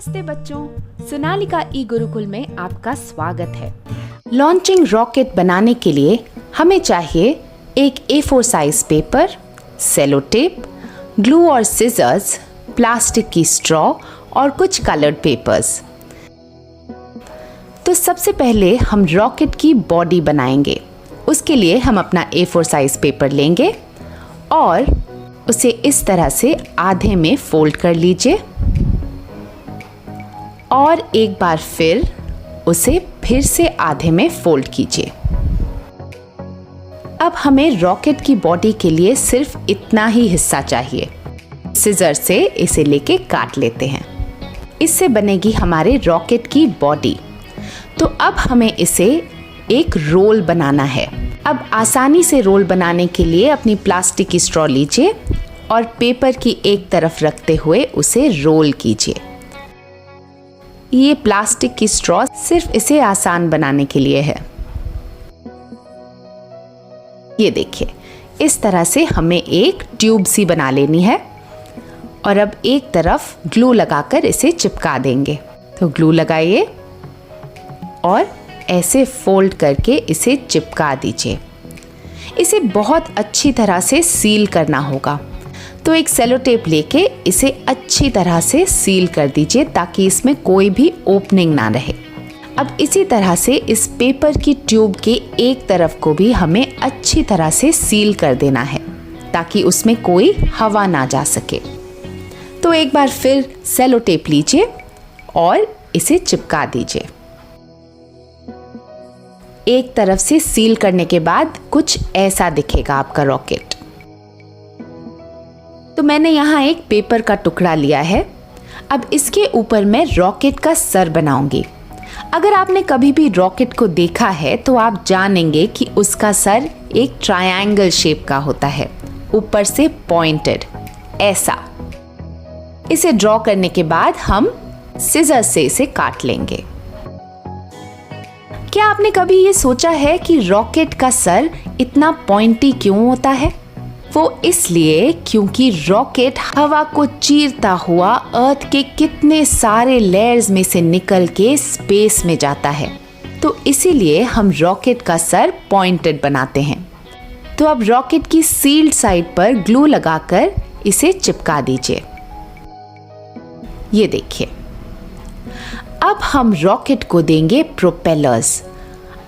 नमस्ते बच्चों, सोनालिका ई गुरुकुल में आपका स्वागत है। लॉन्चिंग रॉकेट बनाने के लिए हमें चाहिए एक A4 size paper, cello tape, glue और सिजर्स, प्लास्टिक की स्ट्रॉ और कुछ कलर्ड पेपर्स। तो सबसे पहले हम रॉकेट की बॉडी बनाएंगे। उसके लिए हम अपना A4 साइज पेपर लेंगे और उसे इस तरह से आधे में फोल्ड कर लीजिए और एक बार फिर उसे फिर से आधे में फोल्ड कीजिए। अब हमें रॉकेट की बॉडी के लिए सिर्फ इतना ही हिस्सा चाहिए। सिजर से इसे लेके काट लेते हैं। इससे बनेगी हमारे रॉकेट की बॉडी। तो अब हमें इसे एक रोल बनाना है। अब आसानी से रोल बनाने के लिए अपनी प्लास्टिक की स्ट्रॉ लीजिए और पेपर की एक तरफ रखते हुए उसे रोल कीजिए। ये प्लास्टिक की स्ट्रॉ सिर्फ इसे आसान बनाने के लिए है। ये देखिए, इस तरह से हमें एक ट्यूब सी बना लेनी है और अब एक तरफ ग्लू लगाकर इसे चिपका देंगे। तो ग्लू लगाइए और ऐसे फोल्ड करके इसे चिपका दीजिए। इसे बहुत अच्छी तरह से सील करना होगा। तो एक सेलो टेप लेके इसे अच्छी तरह से सील कर दीजिए ताकि इसमें कोई भी ओपनिंग ना रहे। अब इसी तरह से इस पेपर की ट्यूब के एक तरफ को भी हमें अच्छी तरह से सील कर देना है ताकि उसमें कोई हवा ना जा सके। तो एक बार फिर सेलो टेप लीजिए और इसे चिपका दीजिए। एक तरफ से सील करने के बाद कुछ ऐसा दिखेगा आपका रॉकेट। तो मैंने यहाँ एक पेपर का टुकड़ा लिया है। अब इसके ऊपर मैं रॉकेट का सर बनाऊंगी। अगर आपने कभी भी रॉकेट को देखा है तो आप जानेंगे कि उसका सर एक ट्रायंगल शेप का होता है, ऊपर से पॉइंटेड ऐसा। इसे ड्रॉ करने के बाद हम सिजर से इसे काट लेंगे। क्या आपने कभी ये सोचा है कि रॉकेट का सर इतना पॉइंटी क्यों होता है? वो इसलिए क्योंकि रॉकेट हवा को चीरता हुआ अर्थ के कितने सारे लेयर्स में से निकल के स्पेस में जाता है। तो इसीलिए हम रॉकेट का सर पॉइंटेड बनाते हैं। तो अब रॉकेट की सील्ड साइड पर ग्लू लगाकर इसे चिपका दीजिए। ये देखिए, अब हम रॉकेट को देंगे प्रोपेलर्स।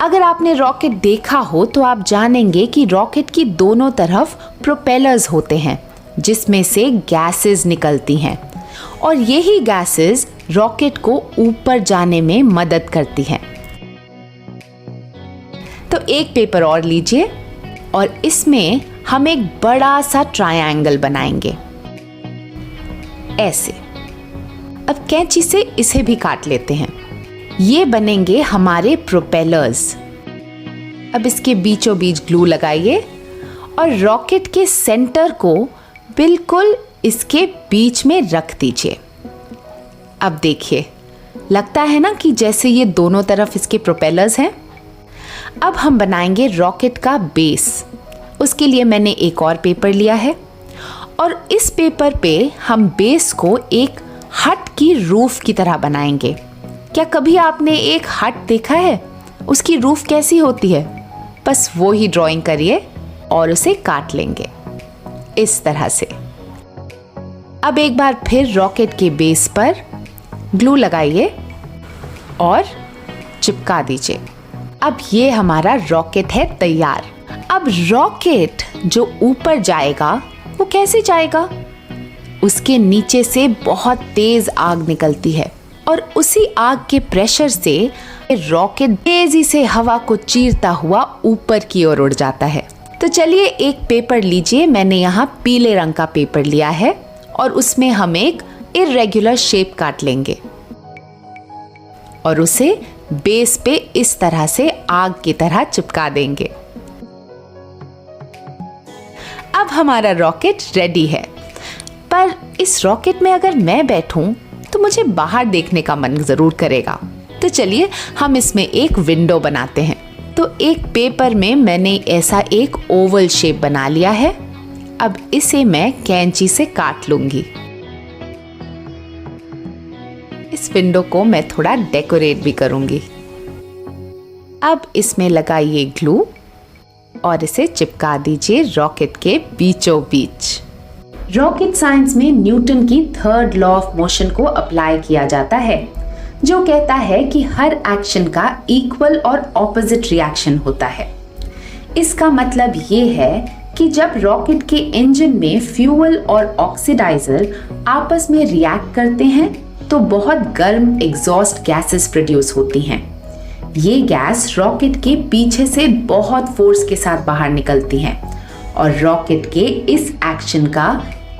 अगर आपने रॉकेट देखा हो तो आप जानेंगे कि रॉकेट की दोनों तरफ प्रोपेलर्स होते हैं जिसमें से गैसेस निकलती हैं और यही गैसेस रॉकेट को ऊपर जाने में मदद करती हैं। तो एक पेपर और लीजिए और इसमें हम एक बड़ा सा ट्रायंगल बनाएंगे ऐसे। अब कैंची से इसे भी काट लेते हैं। ये बनेंगे हमारे प्रोपेलर्स। अब इसके बीचों बीच ग्लू लगाइए और रॉकेट के सेंटर को बिल्कुल इसके बीच में रख दीजिए। अब देखिए, लगता है ना कि जैसे ये दोनों तरफ इसके प्रोपेलर्स हैं। अब हम बनाएंगे रॉकेट का बेस। उसके लिए मैंने एक और पेपर लिया है और इस पेपर पे हम बेस को एक हट की रूफ की तरह बनाएंगे। क्या कभी आपने एक हट देखा है? उसकी रूफ कैसी होती है? बस वो ही ड्राइंग करिए और उसे काट लेंगे इस तरह से। अब एक बार फिर रॉकेट के बेस पर ग्लू लगाइए और चिपका दीजिए। अब ये हमारा रॉकेट है तैयार। अब रॉकेट जो ऊपर जाएगा वो कैसे जाएगा? उसके नीचे से बहुत तेज आग निकलती है और उसी आग के प्रेशर से रॉकेट तेजी से हवा को चीरता हुआ ऊपर की ओर उड़ जाता है। तो चलिए एक पेपर लीजिए। मैंने यहाँ पीले रंग का पेपर लिया है और उसमें हम एक इर्रेगुलर शेप काट लेंगे और उसे बेस पे इस तरह से आग की तरह चिपका देंगे। अब हमारा रॉकेट रेडी है। पर इस रॉकेट में अगर मैं बैठूं तो मुझे बाहर देखने का मन जरूर करेगा। तो चलिए हम इसमें एक विंडो बनाते हैं। तो एक पेपर में मैंने ऐसा एक ओवल शेप बना लिया है। अब इसे मैं कैंची से काट लूंगी। इस विंडो को मैं थोड़ा डेकोरेट भी करूंगी। अब इसमें लगाइए ग्लू और इसे चिपका दीजिए रॉकेट के बीचों बीच। रॉकेट साइंस में न्यूटन की थर्ड लॉ ऑफ मोशन को अप्लाई किया जाता है, जो कहता है कि हर एक्शन का इक्वल और ऑपोजिट रिएक्शन होता है। इसका मतलब ये है कि जब रॉकेट के इंजन में फ्यूल और ऑक्सीडाइजर आपस में रिएक्ट करते हैं तो बहुत गर्म एग्जॉस्ट गैसेस प्रोड्यूस होती हैं। ये गैस रॉकेट के पीछे से बहुत फोर्स के साथ बाहर निकलती हैं और रॉकेट के इस एक्शन का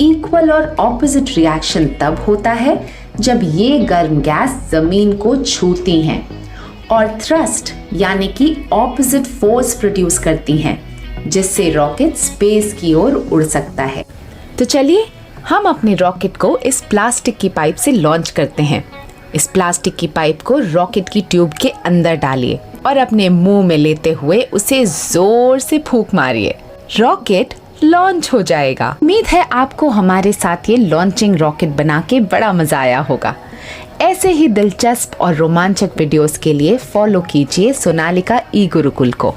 इक्वल और ऑपोजिट रिएक्शन तब होता है जब ये गर्म गैस जमीन को छूती हैं और थ्रस्ट यानी कि ऑपोजिट फोर्स प्रोड्यूस करती हैं, जिससे रॉकेट स्पेस की ओर उड़ सकता है। तो चलिए हम अपने रॉकेट को इस प्लास्टिक की पाइप से लॉन्च करते हैं। इस प्लास्टिक की पाइप को रॉकेट की ट्यूब के अंदर डालिए और अपने मुंह में लेते हुए उसे जोर से फूंक मारिए। रॉकेट लॉन्च हो जाएगा। उम्मीद है आपको हमारे साथ ये लॉन्चिंग रॉकेट बना के बड़ा मजा आया होगा। ऐसे ही दिलचस्प और रोमांचक वीडियोस के लिए फॉलो कीजिए सोनालिका ई गुरुकुल को।